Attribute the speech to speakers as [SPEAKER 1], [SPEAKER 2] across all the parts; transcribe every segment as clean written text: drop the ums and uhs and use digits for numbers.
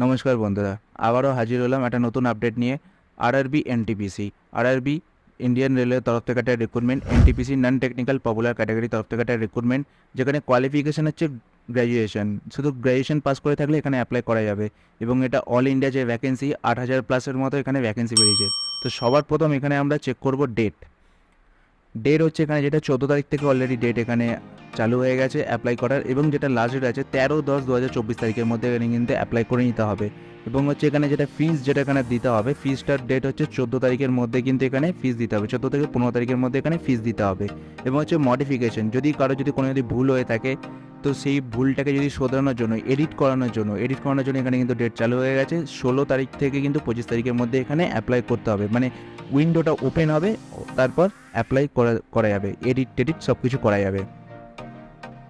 [SPEAKER 1] নমস্কার বন্ধুরা, আবারও হাজির হলাম একটা নতুন আপডেট নিয়ে। আরআরবি এনটিপিসি, আরআরবি ইন্ডিয়ান রেলওয়ের তরফ থেকে একটা recruitment, NTPC non technical popular category তরফ থেকে একটা রিক্রুটমেন্ট, যেখানে কোয়ালিফিকেশন হচ্ছে গ্র্যাজুয়েশন। শুধু গ্র্যাজুয়েশন পাস করে থাকলে এখানে অ্যাপ্লাই করা যাবে এবং এটা অল ইন্ডিয়া যে ভ্যাকেন্সি 8,000 প্লাসের মতো এখানে ভ্যাকেন্সি বেরিয়েছে। তো সবার প্রথম এখানে আমরা চেক করব ডেট হচ্ছে এখানে যেটা 14 তারিখ থেকে অলরেডি ডেট এখানে চালু হয়ে গেছে অ্যাপ্লাই করার, এবং যেটা লাস্ট ডেট আছে 13/10/2024 তারিখের মধ্যে এখানে কিন্তু অ্যাপ্লাই করে নিতে হবে। এবং হচ্ছে এখানে যেটা ফিস যেটা এখানে দিতে হবে, ফিসটার ডেট হচ্ছে 14 তারিখের মধ্যে কিন্তু এখানে ফিস দিতে হবে, 14 থেকে 15 তারিখের মধ্যে এখানে ফিস দিতে হবে। এবং হচ্ছে মডিফিকেশন, যদি কারো যদি কোনো যদি ভুল হয়ে থাকে তো সেই ভুলটাকে যদি শোধরানোর জন্য এডিট করানোর জন্য এখানে কিন্তু ডেট চালু হয়ে গেছে। 16 তারিখ থেকে কিন্তু 25 তারিখের মধ্যে এখানে অ্যাপ্লাই করতে হবে, মানে উইন্ডোটা ওপেন হবে, তারপর অ্যাপ্লাই করা যাবে, টেডিট সব কিছু করা যাবে।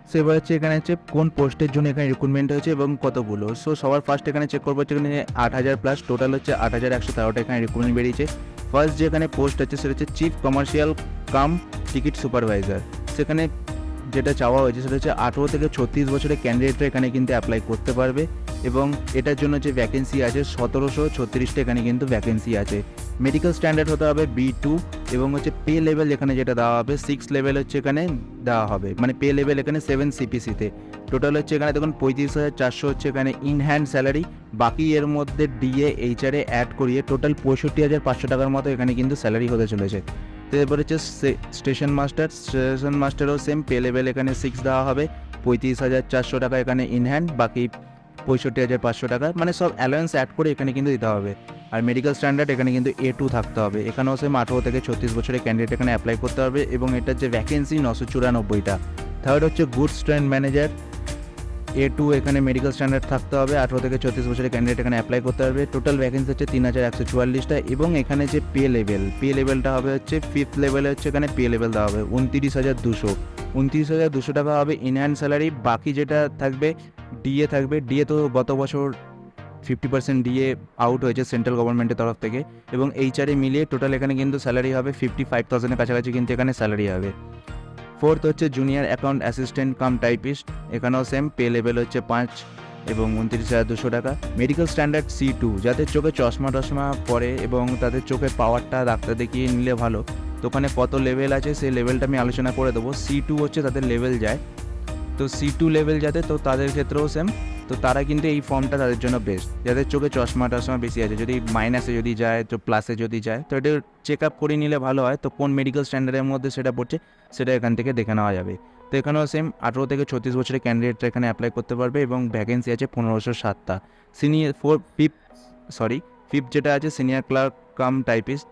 [SPEAKER 1] সো এবার হচ্ছে এখানে হচ্ছে কোন পোস্টের জন্য এখানে রিক্রুটমেন্ট হয়েছে এবং কতগুলো। সো সবার ফার্স্ট এখানে চেক করবো হচ্ছে এখানে 8,000 প্লাস, টোটাল হচ্ছে 8,113টা এখানে রিক্রুটমেন্ট বেরিয়েছে। ফার্স্ট যে এখানে পোস্ট হচ্ছে সেটা হচ্ছে chief commercial cum ticket supervisor. সেখানে যেটা চাওয়া হয়েছে সেটা হচ্ছে 18 থেকে 36 বছরের ক্যান্ডিডেটরা এখানে কিন্তু অ্যাপ্লাই করতে পারবে, এবং এটার জন্য যে ভ্যাকেন্সি আছে 1736টা এখানে কিন্তু ভ্যাকেন্সি আছে। মেডিকেল স্ট্যান্ডার্ড হতে হবে B2, এবং হচ্ছে পে লেভেল এখানে যেটা দেওয়া হবে 6 লেভেল হচ্ছে এখানে দেওয়া হবে, মানে পে লেভেল এখানে 7 CPC-তে। টোটাল হচ্ছে এখানে দেখুন 35,400 হচ্ছে এখানে ইন হ্যান্ড স্যালারি, বাকি এর মধ্যে ডিএ এইচআরএ অ্যাড করিয়ে টোটাল 65,500 টাকার মতো এখানে কিন্তু স্যালারি হতে চলেছে। তো এরপর হচ্ছে স্টেশন মাস্টারও সেম পে লেভেল এখানে 6 দেওয়া হবে, 35,400 টাকা এখানে ইন হ্যান্ড, বাকি 65,500 টাকা, মানে সব অ্যালায়েন্স অ্যাড করে এখানে কিন্তু দিতে হবে। আর মেডিকেল স্ট্যান্ডার্ড এখানে কিন্তু A2 থাকতে হবে। এখানেও সেম 18 থেকে 36 বছরের ক্যান্ডিডেট এখানে অ্যাপ্লাই করতে হবে, এবং এটার যে ভ্যাকেন্সি 994টা। থার্ড হচ্ছে গুডস ট্রেন ম্যানেজার, A2 এখানে মেডিকেল স্ট্যান্ডার্ড থাকতে হবে, 18 থেকে 34 বছরের ক্যান্ডিডেট এখানে অ্যাপ্লাই করতে হবে। টোটাল ভ্যাকেন্সি হচ্ছে 3,144টা, এবং এখানে যে পে লেভেলটা হবে হচ্ছে 5th লেভেলে হচ্ছে এখানে পে লেভেল দেওয়া হবে 29,200 টাকা হবে ইন হ্যান্ড স্যালারি। বাকি যেটা থাকবে ডিএ থাকবে, ডিএ তো গত বছর 50% ডিএ আউট হয়েছে সেন্ট্রাল গভর্নমেন্টের তরফ থেকে, এবং এইচআরএ মিলিয়ে টোটাল এখানে কিন্তু স্যালারি হবে 55,000-এর কাছাকাছি কিন্তু এখানে স্যালারি হবে। ফোর্থ হচ্ছে junior account assistant cum typist, এখানেও সেম পে লেভেল হচ্ছে 5 এবং 29,200 টাকা। মেডিকেল স্ট্যান্ডার্ড C2, যাদের চোখে চশমা টশমা পড়ে এবং তাদের চোখের পাওয়ারটা ডাক্তার দেখিয়ে নিলে ভালো, তো ওখানে কত লেভেল আছে সেই লেভেলটা আমি আলোচনা করে দেবো। C2 হচ্ছে তাদের লেভেল যায়, তো C2 লেভেল যাতে, তো তাদের ক্ষেত্রেও সেম, তো তারা কিন্তু এই ফর্মটা তাদের জন্য বেস্ট। যাদের চোখে চশমা টশমা বেশি আছে, যদি মাইনাসে যদি যায় তো প্লাসে যদি যায়, তো এটা চেক আপ করে নিলে ভালো হয়। তো কোন মেডিকেল স্ট্যান্ডার্ডের মধ্যে সেটা পড়ছে সেটা এখান থেকে দেখে নেওয়া যাবে। তো এখানেও সেম 18 থেকে 36 বছরের ক্যান্ডিডেটরা এখানে অ্যাপ্লাই করতে পারবে, এবং ভ্যাকেন্সি আছে 1507টা। ফিফথ যেটা আছে senior clerk cum typist,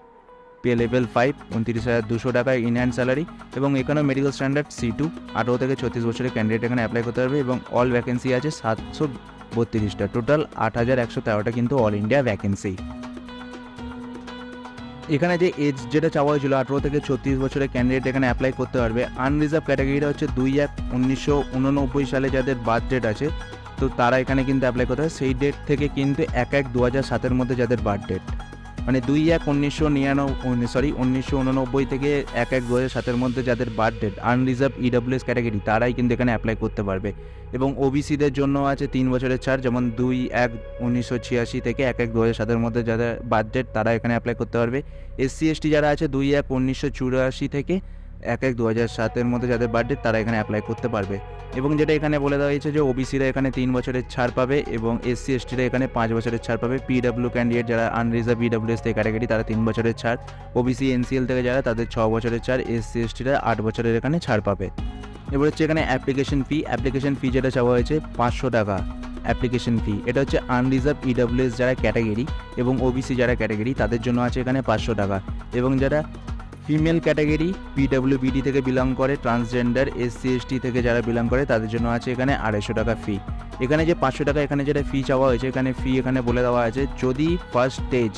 [SPEAKER 1] pay level 5, 29,200 টাকা ইন হ্যান্ড স্যালারি, এবং এখানেও মেডিকেল স্ট্যান্ডার্ড C2, 18 থেকে 36 বছরের ক্যান্ডিডেট এখানে অ্যাপ্লাই করতে পারবে, এবং অল ভ্যাকেন্সি আছে 732টা, টোটাল 8,113টা কিন্তু অল ইন্ডিয়া ভ্যাকেন্সি। এখানে যে এজ যেটা চাওয়া হয়েছিল 18 থেকে 36 বছরের ক্যান্ডিডেট এখানে অ্যাপ্লাই করতে পারবে। আনরিজার্ভ ক্যাটাগরিটা হচ্ছে 2/1/1989 সালে যাদের বার্থ ডেট আছে, তো তারা এখানে কিন্তু অ্যাপ্লাই করতে হবে। সেই ডেট থেকে কিন্তু 1/1/2007-এর মধ্যে যাদের বার্থ ডেট, মানে 2/1/1989 থেকে 1/1/2007-এর মধ্যে যাদের birth date unreserve EWS category, তারাই কিন্তু এখানে অ্যাপ্লাই করতে পারবে। এবং ওবিসিদের জন্য আছে 3 বছরের ছাড়, যেমন 2/1/1986 থেকে 1/1/2007-এর মধ্যে যাদের বার্থ ডেট তারা এখানে অ্যাপ্লাই করতে পারবে। SC/ST যারা আছে 2/1/1984 থেকে 1/1/2007-এর মধ্যে যাদের বার্থ ডেট তারা এখানে অ্যাপ্লাই করতে পারবে। এবং যেটা এখানে বলে দেওয়া হয়েছে যে ওবিসিরা এখানে 3 বছরের ছাড় পাবে, এবং SC/STরা এখানে 5 বছরের ছাড় পাবে। PW ক্যান্ডিডেট যারা আনরিজার্ভ EWS থেকে ক্যাটাগরি তারা 3 বছরের ছাড়, ওবিসি NCL থেকে যারা তাদের 6 বছরের ছাড়, SC/STরা 8 বছরের এখানে ছাড় পাবে। এবার হচ্ছে এখানে অ্যাপ্লিকেশন ফি যেটা চাওয়া হয়েছে 500 টাকা অ্যাপ্লিকেশন ফি। এটা হচ্ছে আনরিজার্ভ EWS যারা ক্যাটাগরি এবং ওবিসি যারা ক্যাটাগরি তাদের জন্য আছে এখানে 500 টাকা, এবং যারা ফিমেল ক্যাটাগরি PWBD থেকে বিলং করে, ট্রান্সজেন্ডার SC/ST থেকে যারা বিলং করে তাদের জন্য আছে এখানে 250 টাকা ফি। এখানে যে 500 টাকা এখানে যেটা ফি চাওয়া হয়েছে, এখানে ফি এখানে বলে দেওয়া আছে যদি ফার্স্ট স্টেজ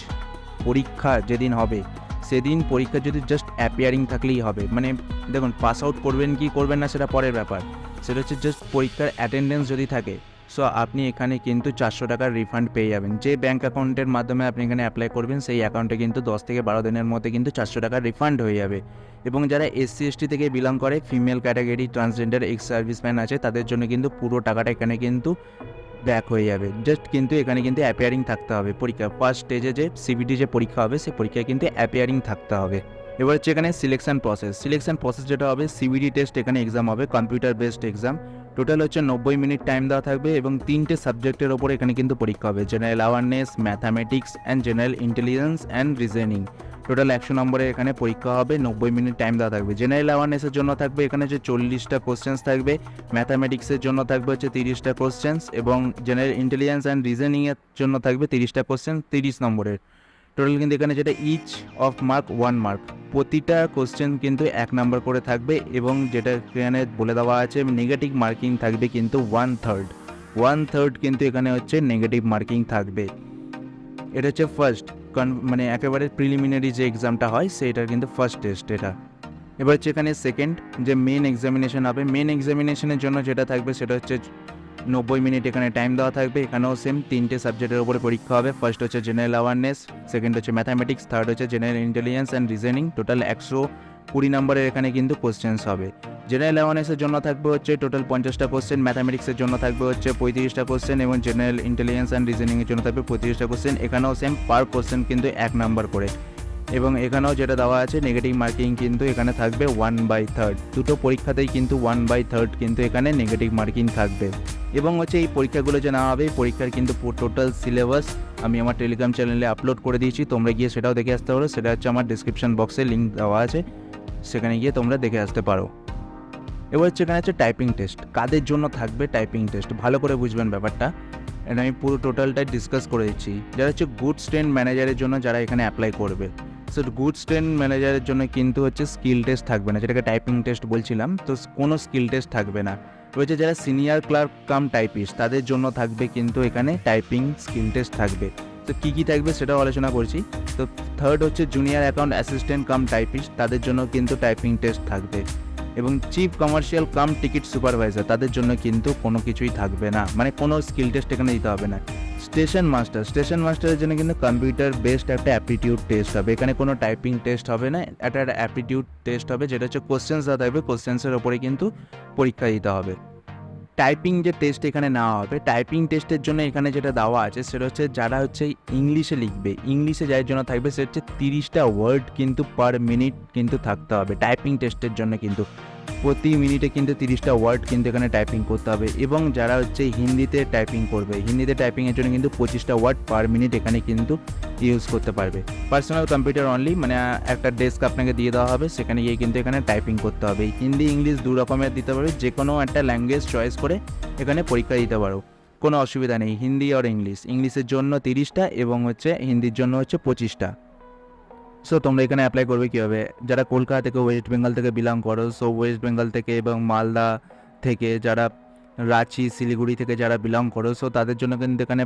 [SPEAKER 1] পরীক্ষা যেদিন হবে সেদিন পরীক্ষা যদি জাস্ট অ্যাপিয়ারিং থাকলেই হবে, মানে দেখুন পাস আউট করবেন কি করবেন না সেটা পরের ব্যাপার, সেটা হচ্ছে জাস্ট পরীক্ষার অ্যাটেন্ডেন্স যদি থাকে, সো আপনি এখানে কিন্তু 400 টাকার রিফান্ড পেয়ে যাবেন। যে ব্যাঙ্ক অ্যাকাউন্টের মাধ্যমে আপনি এখানে অ্যাপ্লাই করবেন সেই অ্যাকাউন্টে কিন্তু 10 থেকে 12 দিনের মধ্যে কিন্তু 400 টাকার রিফান্ড হয়ে যাবে। এবং যারা SC/ST থেকে বিলং করে, female category, transgender, ex serviceman আছে, তাদের জন্য কিন্তু পুরো টাকাটা এখানে কিন্তু ব্যাক হয়ে যাবে। জাস্ট কিন্তু এখানে কিন্তু অ্যাপিয়ারিং থাকতে হবে পরীক্ষা, ফার্স্ট স্টেজে যে সিবিটি যে পরীক্ষা হবে সেই পরীক্ষায় কিন্তু অ্যাপিয়ারিং থাকতে হবে। এবার হচ্ছে এখানে সিলেকশন প্রসেস যেটা হবে, সিবিটি টেস্ট এখানে এক্সাম হবে, কম্পিউটার বেসড এক্সাম। টোটাল হচ্ছে 90 মিনিট টাইম দেওয়া থাকবে এবং 3টে সাবজেক্টের ওপর এখানে কিন্তু পরীক্ষা হবে, general awareness, mathematics and general intelligence and reasoning. Total 100 নম্বরের এখানে পরীক্ষা হবে, 90 মিনিট টাইম দেওয়া থাকবে। জেনারেল অ্যাওয়ারনেসের জন্য থাকবে এখানে হচ্ছে 40টা কোশ্চেন্স থাকবে, ম্যাথামেটিক্সের জন্য থাকবে হচ্ছে 30টা কোশ্চেন্স এবং জেনারেল ইন্টেলিজেন্স অ্যান্ড রিজনিংয়ের জন্য থাকবে 30টা কোশ্চেন 30 নম্বরের। টোটাল কিন্তু এখানে যেটা ইচ অফ মার্ক 1 মার্ক, প্রতিটা কোশ্চেন কিন্তু 1 নাম্বার করে থাকবে এবং যেটা এখানে বলে দেওয়া আছে নেগেটিভ মার্কিং থাকবে কিন্তু 1/3 কিন্তু এখানে হচ্ছে নেগেটিভ মার্কিং থাকবে। এটা হচ্ছে ফার্স্ট মানে একেবারে প্রিলিমিনারি যে এক্সামটা হয় সেটার কিন্তু ফার্স্ট টেস্ট এটা। এবার হচ্ছে এখানে সেকেন্ড যে মেন এক্সামিনেশন হবে, মেন এক্সামিনেশনের জন্য যেটা থাকবে সেটা হচ্ছে 90 মিনিট এখানে টাইম দেওয়া থাকবে। এখানেও সেম 3টে সাবজেক্টের উপরে পরীক্ষা হবে, ফার্স্ট হচ্ছে জেনারেল অ্যাওয়ারনেস, সেকেন্ড হচ্ছে ম্যাথামেটিক্স, থার্ড হচ্ছে general intelligence and reasoning. Total 120 নম্বরের এখানে কিন্তু কোশ্চেন্স হবে। জেনারেল অ্যাওয়ারনেসের জন্য থাকবে হচ্ছে টোটাল 50টা কোশ্চেন, ম্যাথামেটিক্সের জন্য থাকবে হচ্ছে 35টা কোশ্চেন এবং জেনারেল ইন্টেলিজেন্স অ্যান্ড রিজনিংয়ের জন্য থাকবে 35টা কোশ্চেন। এখানেও সেম পার কোশ্চেন কিন্তু 1 নাম্বার করে এবং এখানেও যেটা দেওয়া আছে নেগেটিভ মার্কিং কিন্তু এখানে থাকবে 1/3। দুটো পরীক্ষাতেই কিন্তু 1/3 কিন্তু এখানে নেগেটিভ মার্কিং থাকবে। এবং হচ্ছে এই পরীক্ষাগুলো যে নেওয়া হবে, এই পরীক্ষার কিন্তু টোটাল সিলেবাস আমি আমার টেলিগ্রাম চ্যানেলে আপলোড করে দিয়েছি, তোমরা গিয়ে সেটাও দেখে আসতে পারো। সেটা হচ্ছে আমার ডিসক্রিপশন বক্সে লিঙ্ক দেওয়া আছে, সেখানে গিয়ে তোমরা দেখে আসতে পারো। এবার হচ্ছে এখানে হচ্ছে টাইপিং টেস্ট, কাদের জন্য থাকবে টাইপিং টেস্ট ভালো করে বুঝবেন ব্যাপারটা, এটা আমি পুরো টোটালটাই ডিসকাস করে দিচ্ছি। যারা হচ্ছে গুডস ট্রেন ম্যানেজারের জন্য যারা এখানে অ্যাপ্লাই করবে, সো গুডস ট্রেন ম্যানেজারের জন্য কিন্তু হচ্ছে স্কিল টেস্ট থাকবে না, যেটাকে টাইপিং টেস্ট বলছিলাম, তো কোনো স্কিল টেস্ট থাকবে না। রয়েছে যারা সিনিয়র ক্লার্ক কাম টাইপিস্ট তাদের জন্য থাকবে কিন্তু এখানে টাইপিং স্কিল টেস্ট থাকবে। তো কী কী থাকবে সেটাও আলোচনা করছি। তো থার্ড হচ্ছে junior account assistant cum typist, তাদের জন্য কিন্তু টাইপিং টেস্ট থাকবে। এবং chief commercial cum ticket supervisor তাদের জন্য কিন্তু কোনো কিছুই থাকবে না, মানে কোনো স্কিল টেস্ট এখানে দিতে হবে না। স্টেশন মাস্টারের জন্য কিন্তু কম্পিউটার বেসড একটা অ্যাপটিটিউড টেস্ট হবে, এখানে কোনো টাইপিং টেস্ট হবে না, একটা অ্যাপটিটিউড টেস্ট হবে, যেটা হচ্ছে কোশ্চেন্স দেওয়া থাকবে, কোশ্চেন্সের ওপরে কিন্তু পরীক্ষা দিতে হবে। টাইপিং যে টেস্ট এখানে নেওয়া হবে, টাইপিং টেস্টের জন্য এখানে যেটা দেওয়া আছে সেটা হচ্ছে যারা হচ্ছে ইংলিশে লিখবে, ইংলিশে যার জন্য থাকবে সেটা হচ্ছে 30টা ওয়ার্ড কিন্তু পার মিনিট কিন্তু থাকতে হবে টাইপিং টেস্টের জন্য, কিন্তু প্রতি মিনিটে কিন্তু 30টা ওয়ার্ড কিন্তু এখানে টাইপিং করতে হবে। এবং যারা হচ্ছে হিন্দিতে টাইপিং করবে, হিন্দিতে টাইপিংয়ের জন্য কিন্তু 25টা ওয়ার্ড পার মিনিট এখানে কিন্তু ইউজ করতে পারবে। পার্সোনাল কম্পিউটার অনলি, মানে একটা ডেস্ক আপনাকে দিয়ে দেওয়া হবে, সেখানে গিয়ে কিন্তু এখানে টাইপিং করতে হবে। হিন্দি ইংলিশ দু রকমের দিতে পারবে, যে কোনো একটা ল্যাঙ্গুয়েজ চয়েস করে এখানে পরীক্ষা দিতে পারো, কোনো অসুবিধা নেই। হিন্দি আর ইংলিশের জন্য 30টা এবং হচ্ছে হিন্দির জন্য হচ্ছে 25টা। সো তোমরা এখানে অ্যাপ্লাই করবে কীভাবে, যারা কলকাতা থেকে ওয়েস্ট বেঙ্গল থেকে বিলং করো, সো ওয়েস্ট বেঙ্গল থেকে এবং মালদা থেকে, যারা রাঁচি শিলিগুড়ি থেকে যারা বিলং করো, সো তাদের জন্য কিন্তু এখানে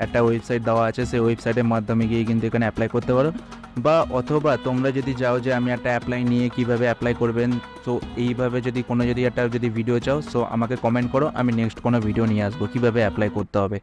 [SPEAKER 1] একটা ওয়েবসাইট দেওয়া আছে, সেই ওয়েবসাইটের মাধ্যমে গিয়ে কিন্তু এখানে অ্যাপ্লাই করতে পারো। বা অথবা তোমরা যদি চাও যে আমি একটা অ্যাপ্লাই নিয়ে কীভাবে অ্যাপ্লাই করবেন, সো এইভাবে যদি একটা ভিডিও চাও, সো আমাকে কমেন্ট করো, আমি নেক্সট কোনো ভিডিও নিয়ে আসবো কীভাবে অ্যাপ্লাই করতে হবে।